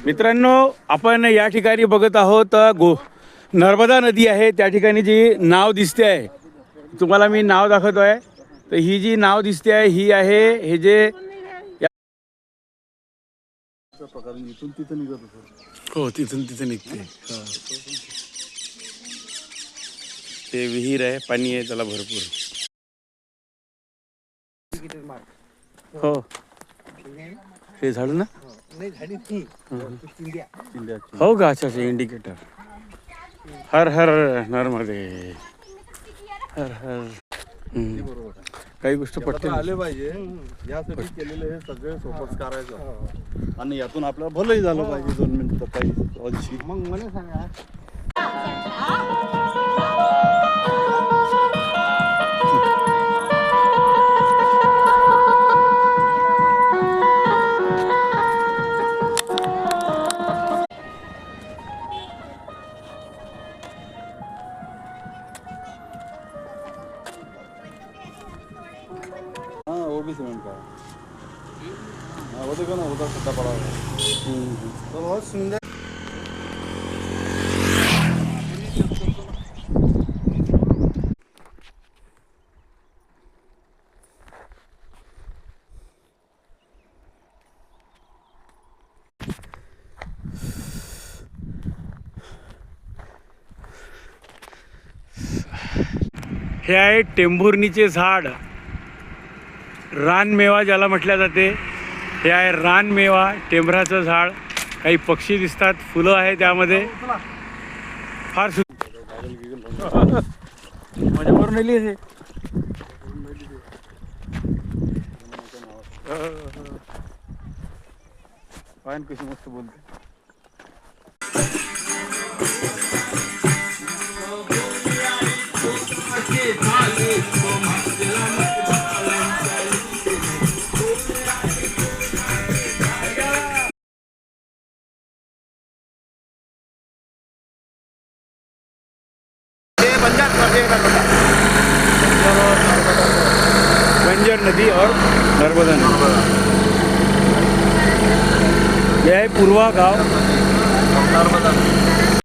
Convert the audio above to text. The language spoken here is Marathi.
मित्रांनो, आपण या ठिकाणी बघत आहोत नर्मदा नदी आहे. त्या ठिकाणी जी नाव दिसते आहे, तुम्हाला मी नाव दाखवतोय. तर ही जी नाव दिसते आहे ही आहे हे जे इथून तिथे निघत होतं. हो, तिथून तिथे निघते. ते विहीर आहे, पाणी आहे त्याला भरपूर. हो, हे झाड ना. हो का, अच्छा अच्छा, इंडिकेटर. हर हर नर्मदे, हर हर. काही गोष्ट पटते आले पाहिजे यासाठी केलेलं हे सगळे सोबत करायचं आणि यातून आपल्याला भलंही झालं पाहिजे. 2 मिनिटं काही अंशी मग मला सांगा. वो भी सीमेंट का है। वो देखो ना, उधर खड्डा पड़ा हुआ है। तो बहुत सुंदर। हे आहे टेंभुर्णीचे झाड, रानमेवा ज्याला म्हटल्या जाते. हे आहे रानमेवा, टेंभराचं झाड. काही पक्षी दिसतात, फुलं आहे त्यामध्ये. फार माझ्यावरून नेली हे. पायन कशी मस्त बोलते. बंजर नदी और नर्मदा नदी. यह है पूर्वा गांव.